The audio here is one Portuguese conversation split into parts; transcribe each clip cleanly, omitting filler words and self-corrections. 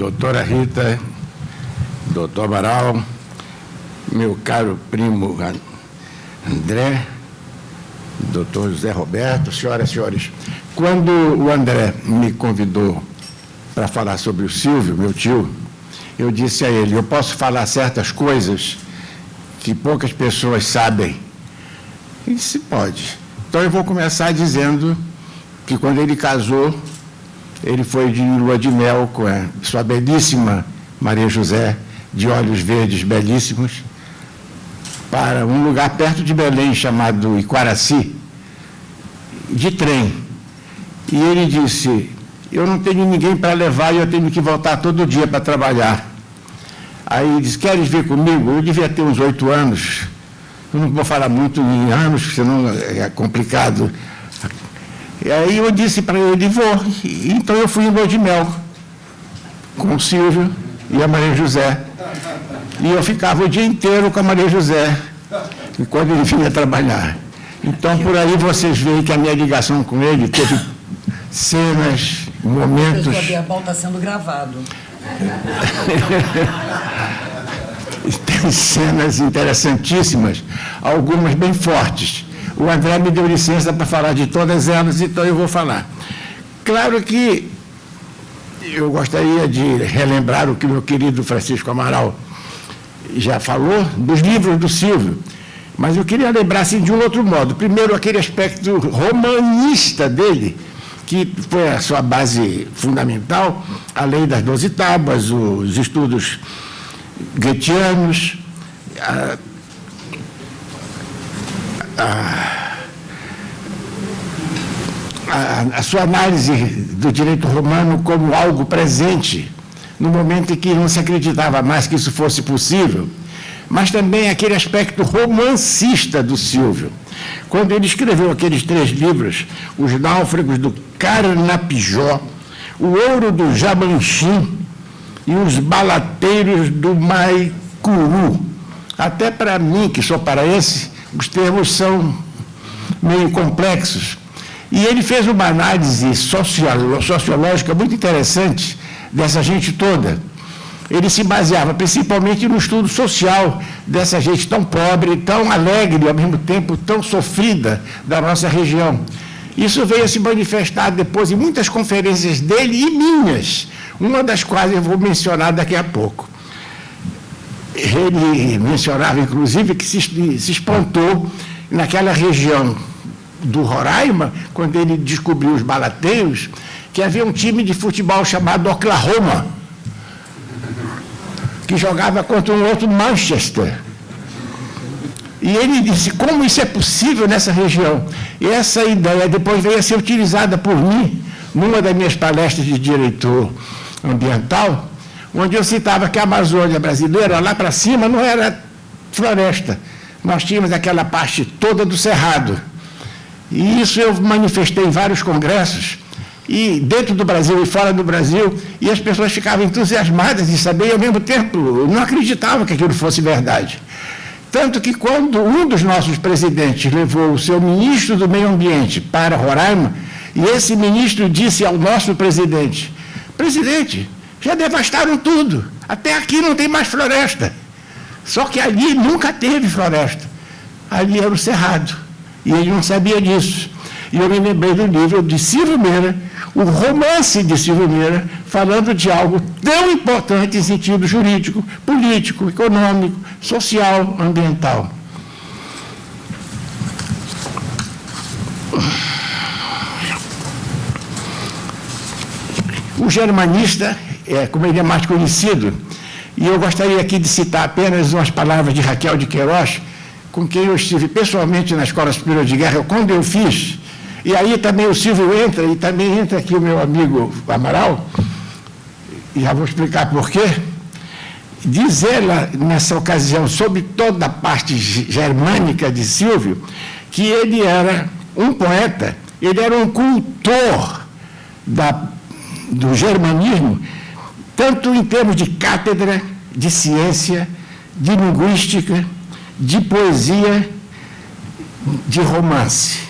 doutora Rita, doutor Amaral, meu caro primo André, doutor José Roberto, senhoras e senhores. Quando o André me convidou para falar sobre o Silvio, meu tio, eu disse a ele, eu posso falar certas coisas que poucas pessoas sabem. Ele disse, pode. Então eu vou começar dizendo que quando ele casou, ele foi de lua de mel com a sua belíssima Maria José, de olhos verdes belíssimos, para um lugar perto de Belém, chamado Iquaraci, de trem. E ele disse, eu não tenho ninguém para levar e eu tenho que voltar todo dia para trabalhar. Aí ele disse, queres vir comigo? Eu devia ter uns 8 anos. Eu não vou falar muito em anos, senão é complicado. E aí eu disse para ele, vou. Então eu fui em lua de mel, com o Silvio e a Maria José. E eu ficava o dia inteiro com a Maria José, quando ele vinha trabalhar. Então, por aí vocês veem que a minha ligação com ele teve cenas, momentos... O verbal está sendo gravado. Tem cenas interessantíssimas, algumas bem fortes. O André me deu licença para falar de todas elas, então eu vou falar. Claro que eu gostaria de relembrar o que meu querido Francisco Amaral já falou dos livros do Silvio, mas eu queria lembrar assim, de um outro modo. Primeiro, aquele aspecto romanista dele, que foi a sua base fundamental, a lei das 12 tábuas, os estudos goetheanos, a sua análise do direito romano como algo presente, no momento em que não se acreditava mais que isso fosse possível, mas também aquele aspecto romancista do Silvio. Quando ele escreveu aqueles 3 livros, Os Náufragos do Carnapijó, O Ouro do Jamanchim e Os Balateiros do Maicuru. Até para mim, que sou paraense, os termos são meio complexos. E ele fez uma análise sociológica muito interessante dessa gente toda. Ele se baseava principalmente no estudo social dessa gente tão pobre, tão alegre, ao mesmo tempo tão sofrida da nossa região. Isso veio a se manifestar depois em muitas conferências dele e minhas, uma das quais eu vou mencionar daqui a pouco. Ele mencionava, inclusive, que se espantou naquela região do Roraima, quando ele descobriu os balateiros, que havia um time de futebol chamado Oklahoma, que jogava contra um outro Manchester. E ele disse, como isso é possível nessa região? E essa ideia depois veio a ser utilizada por mim, numa das minhas palestras de direito ambiental, onde eu citava que a Amazônia brasileira, lá para cima, não era floresta. Nós tínhamos aquela parte toda do cerrado. E isso eu manifestei em vários congressos, e dentro do Brasil e fora do Brasil, e as pessoas ficavam entusiasmadas de saber, e ao mesmo tempo não acreditavam que aquilo fosse verdade. Tanto que quando um dos nossos presidentes levou o seu ministro do Meio Ambiente para Roraima, e esse ministro disse ao nosso presidente, presidente, já devastaram tudo, até aqui não tem mais floresta. Só que ali nunca teve floresta, ali era o cerrado, e ele não sabia disso. E eu me lembrei do livro de Silvio Meira, o romance de Silvio Meira, falando de algo tão importante em sentido jurídico, político, econômico, social, ambiental. O germanista, como ele é mais conhecido, e eu gostaria aqui de citar apenas umas palavras de Raquel de Queiroz, com quem eu estive pessoalmente na Escola Superior de Guerra, quando eu fiz. E aí também o Silvio entra, e também entra aqui o meu amigo Amaral, e já vou explicar por quê. Diz ela, nessa ocasião, sobre toda a parte germânica de Silvio, que ele era um poeta, ele era um cultor do germanismo, tanto em termos de cátedra, de ciência, de linguística, de poesia, de romance.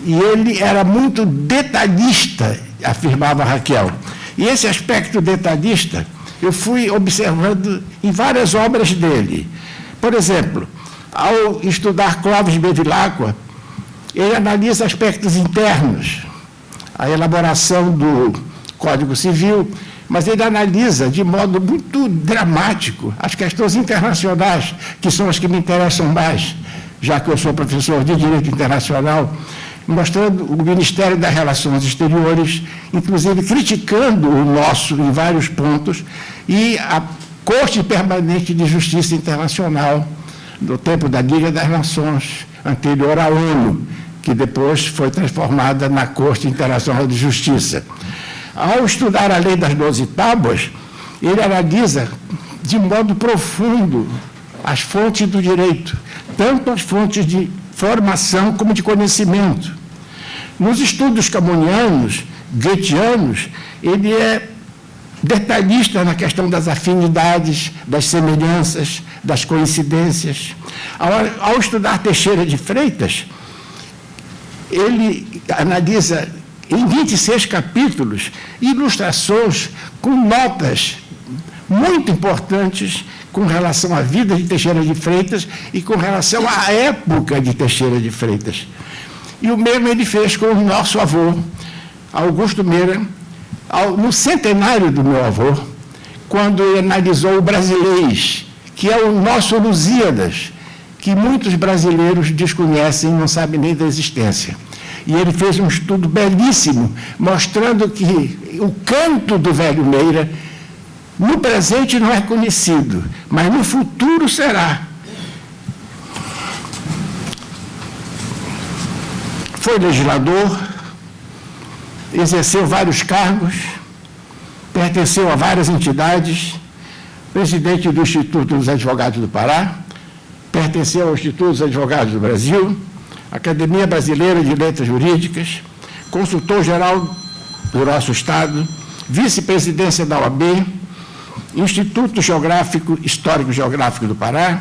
E ele era muito detalhista, afirmava Raquel. E esse aspecto detalhista eu fui observando em várias obras dele. Por exemplo, ao estudar Clóvis Bevilacqua, ele analisa aspectos internos, a elaboração do Código Civil, mas ele analisa de modo muito dramático as questões internacionais, que são as que me interessam mais, já que eu sou professor de Direito Internacional, mostrando o Ministério das Relações Exteriores, inclusive criticando o nosso em vários pontos, e a Corte Permanente de Justiça Internacional, do tempo da Liga das Nações, anterior à ONU, que depois foi transformada na Corte Internacional de Justiça. Ao estudar a Lei das 12 Tábuas, ele analisa de modo profundo as fontes do direito, tanto as fontes de formação como de conhecimento. Nos estudos camonianos, goetheanos, ele é detalhista na questão das afinidades, das semelhanças, das coincidências. Ao estudar Teixeira de Freitas, ele analisa em 26 capítulos ilustrações com notas muito importantes com relação à vida de Teixeira de Freitas e com relação à época de Teixeira de Freitas. E o mesmo ele fez com o nosso avô, Augusto Meira, no centenário do meu avô, quando ele analisou o Brasilês, que é o nosso Lusíadas, que muitos brasileiros desconhecem e não sabem nem da existência. E ele fez um estudo belíssimo, mostrando que o canto do velho Meira, no presente não é conhecido, mas no futuro será. Foi legislador, exerceu vários cargos, pertenceu a várias entidades, presidente do Instituto dos Advogados do Pará, pertenceu ao Instituto dos Advogados do Brasil, Academia Brasileira de Letras Jurídicas, consultor-geral do nosso Estado, vice-presidência da OAB, Instituto Geográfico, Histórico-Geográfico do Pará,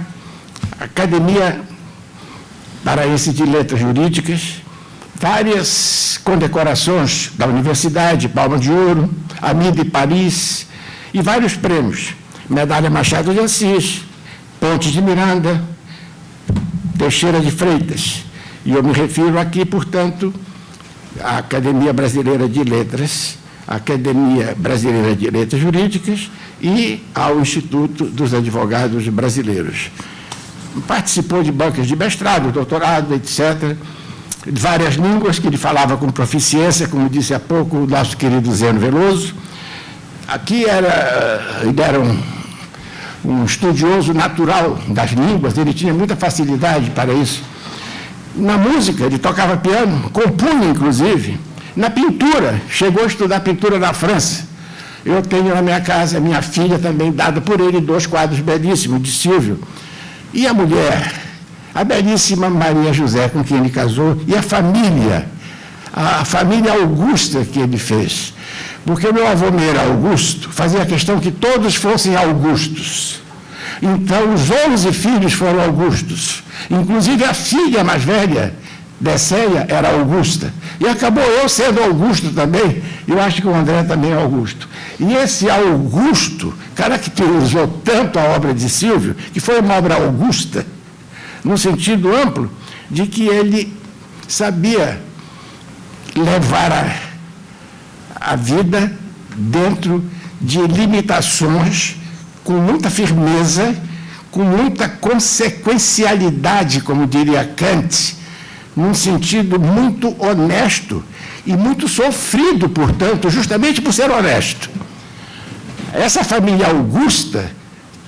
Academia Paraense de Letras Jurídicas, várias condecorações da Universidade, Palma de Ouro, Ami de Paris, e vários prêmios, Medalha Machado de Assis, Pontes de Miranda, Teixeira de Freitas. E eu me refiro aqui, portanto, à Academia Brasileira de Letras, à Academia Brasileira de Letras Jurídicas e ao Instituto dos Advogados Brasileiros. Participou de bancas de mestrado, doutorado, etc., várias línguas que ele falava com proficiência, como disse há pouco o nosso querido Zeno Veloso. Aqui ele era um estudioso natural das línguas, ele tinha muita facilidade para isso. Na música, ele tocava piano, compunha, inclusive. Na pintura, chegou a estudar pintura na França. Eu tenho na minha casa, a minha filha também, dada por ele, 2 quadros belíssimos de Silvio. E a mulher, a belíssima Maria José, com quem ele casou, e a família Augusta que ele fez. Porque o meu avô Meira Augusto fazia questão que todos fossem Augustos. Então, os 11 filhos foram Augustos. Inclusive, a filha mais velha, Decéia, era Augusta. E acabou eu sendo Augusto também. Eu acho que o André também é Augusto. E esse Augusto caracterizou tanto a obra de Silvio, que foi uma obra augusta, no sentido amplo, de que ele sabia levar a vida dentro de limitações, com muita firmeza, com muita consequencialidade, como diria Kant, num sentido muito honesto e muito sofrido, portanto, justamente por ser honesto. Essa família Augusta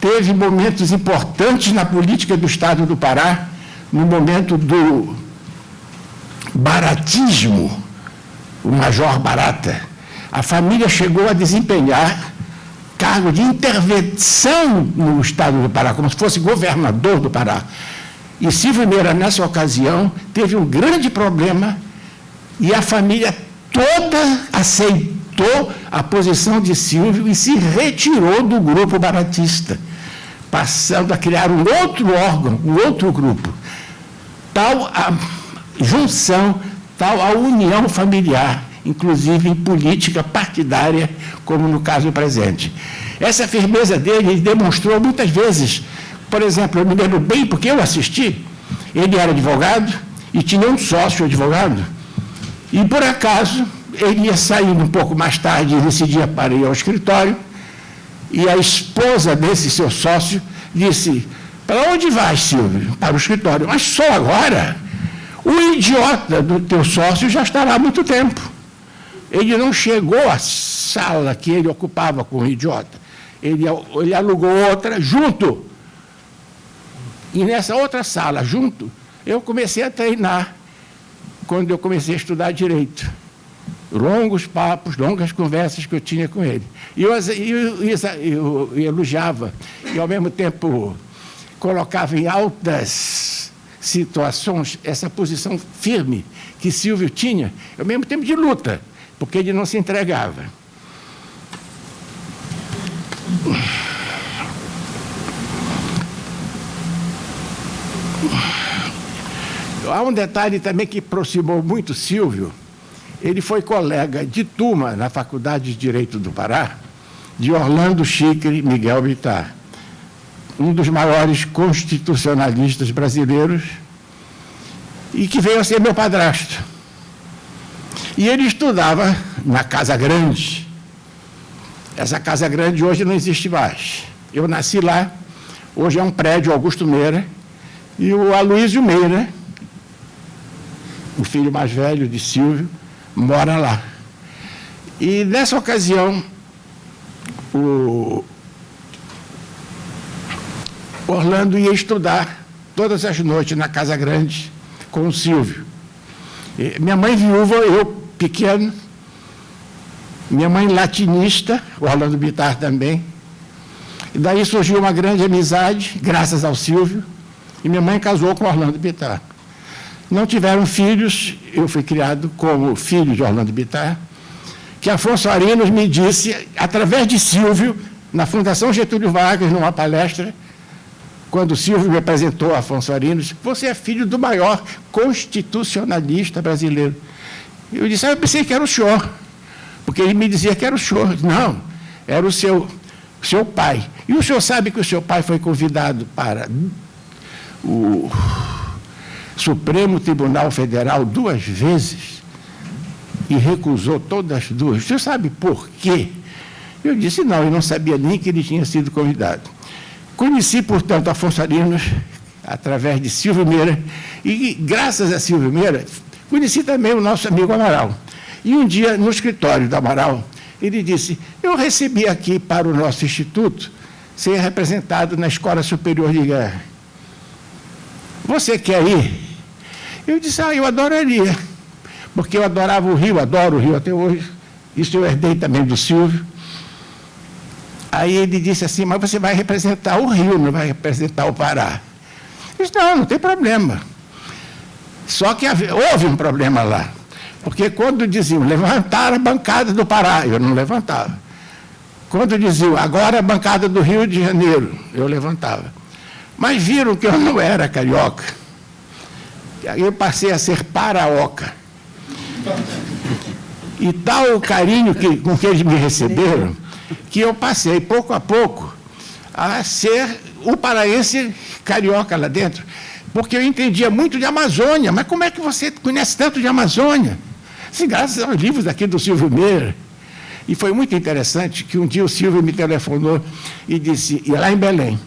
teve momentos importantes na política do Estado do Pará, no momento do baratismo, o Major Barata. A família chegou a desempenhar cargo de intervenção no Estado do Pará, como se fosse governador do Pará. E Silvio Meira, nessa ocasião, teve um grande problema e a família toda aceitou a posição de Silvio e se retirou do grupo baratista, passando a criar um outro órgão, um outro grupo. Tal a junção, tal a união familiar inclusive em política partidária, como no caso presente. Essa firmeza dele ele demonstrou muitas vezes. Por exemplo, eu me lembro bem, porque eu assisti, ele era advogado e tinha um sócio advogado, e por acaso ele ia saindo um pouco mais tarde, decidia para ir ao escritório, e a esposa desse seu sócio disse: para onde vai, Silvio? Para o escritório. Mas só agora? O idiota do teu sócio já está lá há muito tempo. Ele não chegou à sala que ele ocupava com o idiota. Ele alugou outra junto. E nessa outra sala, junto, eu comecei a treinar quando eu comecei a estudar direito. Longos papos, longas conversas que eu tinha com ele. E eu elogiava, e ao mesmo tempo colocava em altas situações essa posição firme que Silvio tinha, ao mesmo tempo de luta, porque ele não se entregava. Há um detalhe também que aproximou muito Silvio. Ele foi colega de turma na Faculdade de Direito do Pará, de Orlando Chicre Miguel Bittar, um dos maiores constitucionalistas brasileiros, e que veio a ser meu padrasto. E ele estudava na Casa Grande. Essa Casa Grande hoje não existe mais. Eu nasci lá, hoje é um prédio Augusto Meira, e o Aloysio Meira, o filho mais velho de Silvio, mora lá. E nessa ocasião, o Orlando ia estudar todas as noites na Casa Grande com o Silvio. E minha mãe viúva, eu pequeno, minha mãe latinista, o Orlando Bittar também. E daí surgiu uma grande amizade, graças ao Silvio, e minha mãe casou com o Orlando Bittar. Não tiveram filhos, eu fui criado como filho de Orlando Bittar, que Afonso Arinos me disse, através de Silvio, na Fundação Getúlio Vargas, numa palestra, quando o Silvio me apresentou a Afonso Arinos: você é filho do maior constitucionalista brasileiro. Eu disse: eu pensei que era o senhor, porque ele me dizia que era o senhor. Não, era o seu pai. E o senhor sabe que o seu pai foi convidado para o Supremo Tribunal Federal 2 vezes e recusou todas as duas. O senhor sabe por quê? Eu disse: não, eu não sabia nem que ele tinha sido convidado. Conheci, portanto, Afonso Arinos através de Silvio Meira, e graças a Silvio Meira, conheci também o nosso amigo Amaral. E um dia, no escritório do Amaral, ele disse: eu recebi aqui para o nosso instituto ser representado na Escola Superior de Guerra. Você quer ir? Eu disse: eu adoraria, porque eu adorava o Rio, adoro o Rio até hoje. Isso eu herdei também do Silvio. Aí ele disse assim: mas você vai representar o Rio, não vai representar o Pará. Eu disse: não tem problema. Só que houve um problema lá, porque quando diziam levantar a bancada do Pará, eu não levantava. Quando diziam agora a bancada do Rio de Janeiro, eu levantava. Mas viram que eu não era carioca. Aí eu passei a ser paraoca. E tal o carinho com que eles me receberam, que eu passei, pouco a pouco, a ser o paraense carioca lá dentro. Porque eu entendia muito de Amazônia. Mas como é que você conhece tanto de Amazônia? Assim, graças aos livros aqui do Silvio Meira. E foi muito interessante que um dia o Silvio me telefonou e disse, e lá em Belém: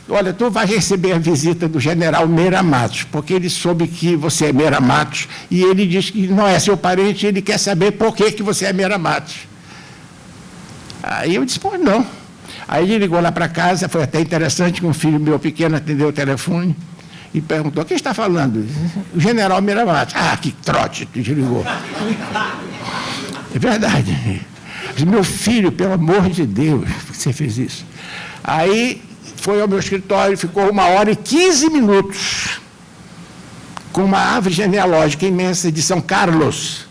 olha, tu vai receber a visita do general Meira Matos, porque ele soube que você é Meira Matos, e ele diz que não é seu parente, ele quer saber por que você é Meira Matos. Aí eu disse: pô, não. Aí ele ligou lá para casa, foi até interessante que um filho meu pequeno atendeu o telefone e perguntou: quem está falando? O general Meira Matos. Ah, que trote, que desligou. É verdade. Meu filho, pelo amor de Deus, por que você fez isso? Aí foi ao meu escritório, ficou 1h15 com uma árvore genealógica imensa de São Carlos.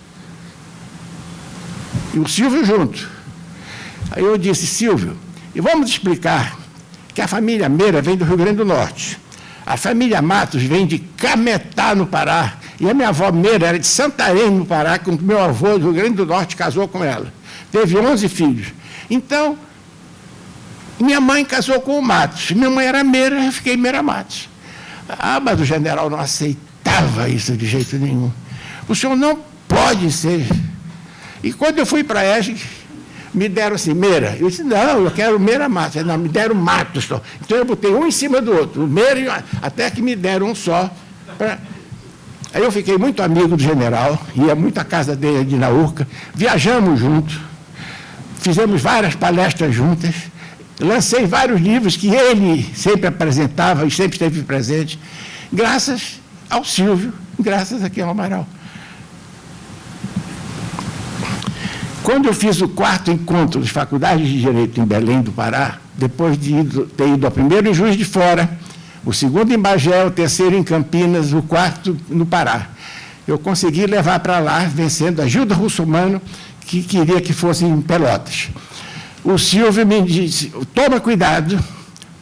E o Silvio junto. Aí eu disse: Silvio, e vamos explicar que a família Meira vem do Rio Grande do Norte. A família Matos vem de Cametá, no Pará, E a minha avó Meira era de Santarém, no Pará, com o meu avô do Rio Grande do Norte casou com ela. Teve 11 filhos. Então, minha mãe casou com o Matos. Minha mãe era Meira, eu fiquei Meira Matos. Ah, mas o general não aceitava isso de jeito nenhum. O senhor não pode ser. E quando eu fui para a ESG, me deram assim, Meira. Eu disse, não, eu quero Meira Matos. Não, me deram Matos. Então eu botei um em cima do outro, o Meira e até que me deram um só. Aí eu fiquei muito amigo do general, ia muito à casa dele de Naurca, viajamos juntos, fizemos várias palestras juntas, lancei vários livros que ele sempre apresentava e sempre esteve presente, graças ao Silvio, graças aqui ao Amaral. Quando eu fiz o 4º encontro das faculdades de Direito em Belém do Pará, depois de ter ido ao primeiro em Juiz de Fora, o 2º em Bagé, o 3º em Campinas, o 4º no Pará, eu consegui levar para lá, vencendo a Gilda Russomano, que queria que fosse em Pelotas. O Silvio me disse, toma cuidado,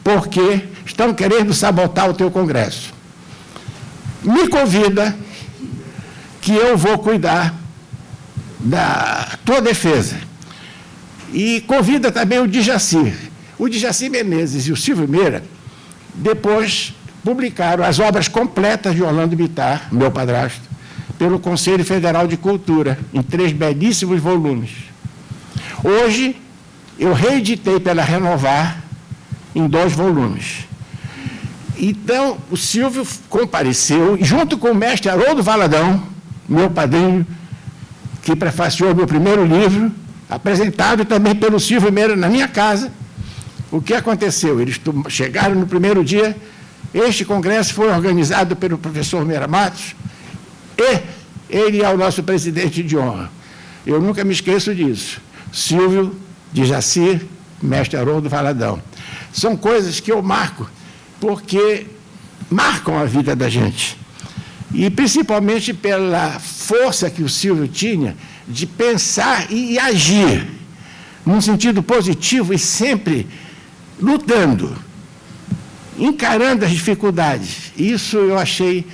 porque estão querendo sabotar o teu congresso. Me convida que eu vou cuidar da tua defesa. E convida também o Djaci. O Djaci Menezes e o Silvio Meira, depois publicaram as obras completas de Orlando Bittar, meu padrasto, pelo Conselho Federal de Cultura, em 3 belíssimos volumes. Hoje, eu reeditei pela Renovar em 2 volumes. Então, o Silvio compareceu, junto com o mestre Haroldo Valadão, meu padrinho, que prefaciou meu primeiro livro, apresentado também pelo Silvio Meira na minha casa. O que aconteceu? Eles chegaram no primeiro dia, este congresso foi organizado pelo professor Meira Matos, e ele é o nosso presidente de honra. Eu nunca me esqueço disso. Silvio, Djaci, mestre Haroldo Valadão. São coisas que eu marco, porque marcam a vida da gente. E principalmente pela força que o Silvio tinha de pensar e agir num sentido positivo e sempre lutando, encarando as dificuldades. Isso eu achei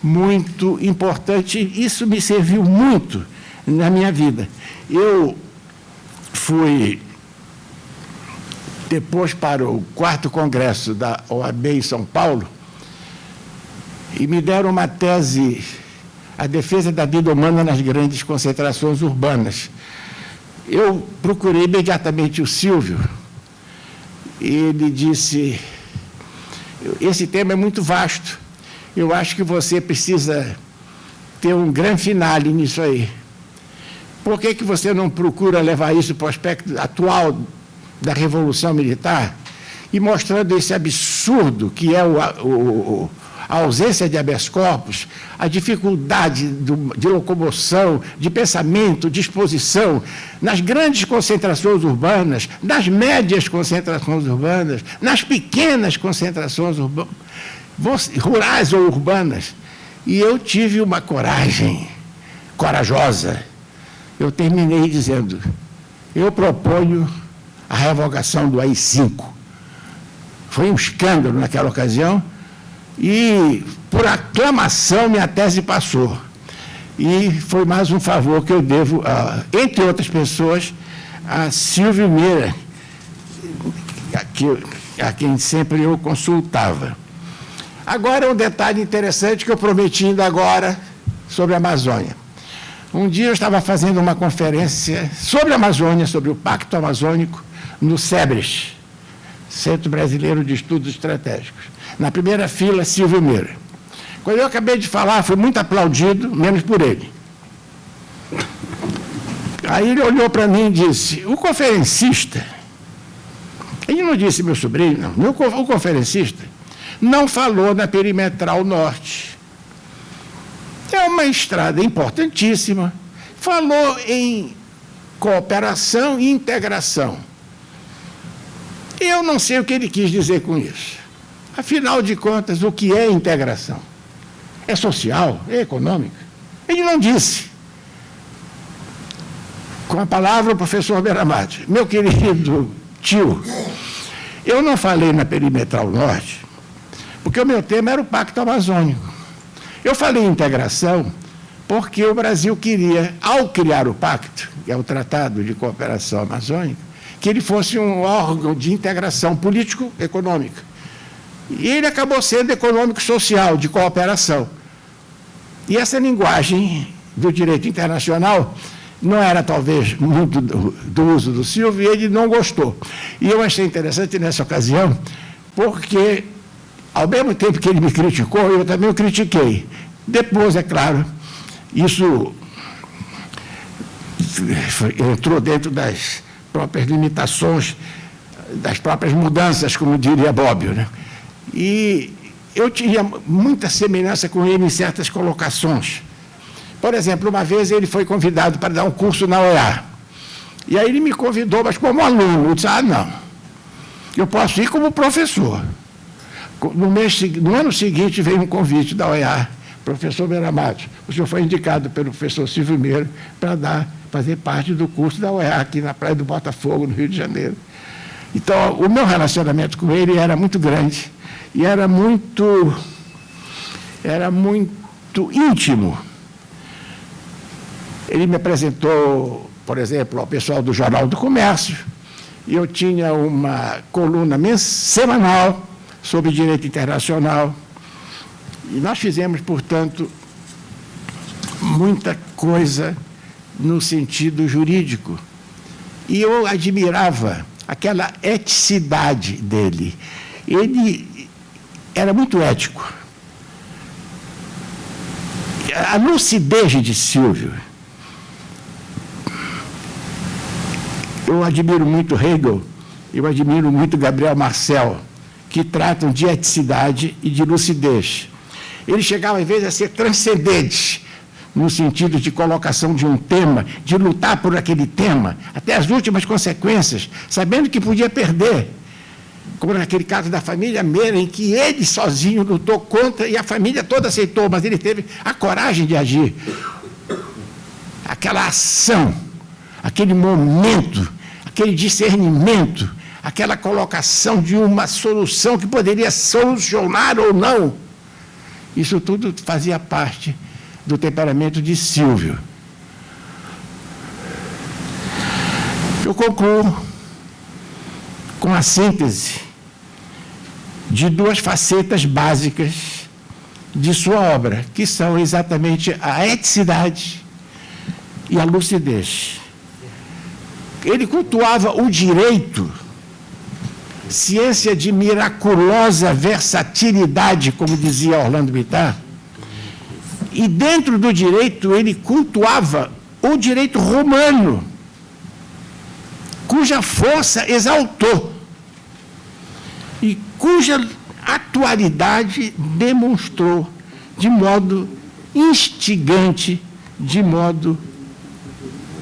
muito importante, isso me serviu muito na minha vida. Eu fui depois para o 4º Congresso da OAB em São Paulo, e me deram uma tese, a defesa da vida humana nas grandes concentrações urbanas. Eu procurei imediatamente o Silvio, e ele disse, esse tema é muito vasto, eu acho que você precisa ter um grande finale nisso aí. Por que você não procura levar isso para o aspecto atual da Revolução Militar e mostrando esse absurdo que é a ausência de habeas corpus, a dificuldade de locomoção, de pensamento, de exposição, nas grandes concentrações urbanas, nas médias concentrações urbanas, nas pequenas concentrações urbanas, rurais ou urbanas. E eu tive uma coragem corajosa. Eu terminei dizendo, eu proponho a revogação do AI-5. Foi um escândalo naquela ocasião, e, por aclamação, minha tese passou. E foi mais um favor que eu devo, entre outras pessoas, a Silvio Meira, a quem sempre eu consultava. Agora, um detalhe interessante que eu prometi ainda agora sobre a Amazônia. Um dia eu estava fazendo uma conferência sobre a Amazônia, sobre o Pacto Amazônico, no SEBRES, Centro Brasileiro de Estudos Estratégicos. Na primeira fila, Silvio Meira. Quando eu acabei de falar, fui muito aplaudido, menos por ele. Aí ele olhou para mim e disse, o conferencista, ele não disse meu sobrinho, não, o conferencista não falou na Perimetral Norte. É uma estrada importantíssima, falou em cooperação e integração. Eu não sei o que ele quis dizer com isso. Afinal de contas, o que é integração? É social? É econômica? Ele não disse. Com a palavra, o professor Meira Matos, meu querido tio, eu não falei na Perimetral Norte, porque o meu tema era o Pacto Amazônico. Eu falei integração porque o Brasil queria, ao criar o pacto, que é o Tratado de Cooperação Amazônica, que ele fosse um órgão de integração político-econômica. E ele acabou sendo econômico-social, de cooperação. E essa linguagem do direito internacional não era, talvez, muito do uso do Silvio, e ele não gostou. E eu achei interessante nessa ocasião, porque, ao mesmo tempo que ele me criticou, eu também o critiquei. Depois, é claro, isso entrou dentro das próprias limitações, das próprias mudanças, como diria Bobbio, né? E eu tinha muita semelhança com ele em certas colocações. Por exemplo, uma vez ele foi convidado para dar um curso na OEA. E aí ele me convidou, mas como aluno. Eu disse, não, eu posso ir como professor. No ano seguinte veio um convite da OEA, professor Beramato, o senhor foi indicado pelo professor Silvio Meira para fazer parte do curso da OEA aqui na Praia do Botafogo, no Rio de Janeiro. Então, o meu relacionamento com ele era muito grande e era muito íntimo. Ele me apresentou, por exemplo, ao pessoal do Jornal do Comércio, e eu tinha uma coluna semanal sobre direito internacional. E nós fizemos, portanto, muita coisa no sentido jurídico. E eu admirava aquela eticidade dele. Ele era muito ético. A lucidez de Silvio. Eu admiro muito Hegel, eu admiro muito Gabriel Marcel, que tratam de eticidade e de lucidez. Ele chegava, às vezes, a ser transcendente, no sentido de colocação de um tema, de lutar por aquele tema, até as últimas consequências, sabendo que podia perder. Como naquele caso da família Meira, em que ele sozinho lutou contra e a família toda aceitou, mas ele teve a coragem de agir. Aquela ação, aquele momento, aquele discernimento, aquela colocação de uma solução que poderia solucionar ou não. Isso tudo fazia parte do temperamento de Silvio. Eu concluo com a síntese de duas facetas básicas de sua obra, que são exatamente a eticidade e a lucidez. Ele cultuava o direito, ciência de miraculosa versatilidade, como dizia Orlando Bittar, e dentro do direito ele cultuava o direito romano, cuja força exaltou e cuja atualidade demonstrou de modo instigante, de modo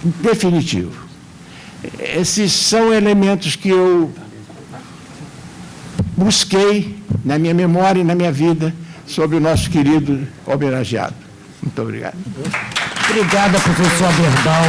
definitivo. Esses são elementos que eu busquei na minha memória e na minha vida sobre o nosso querido homenageado. Muito obrigado. Obrigada, professor Aberdal.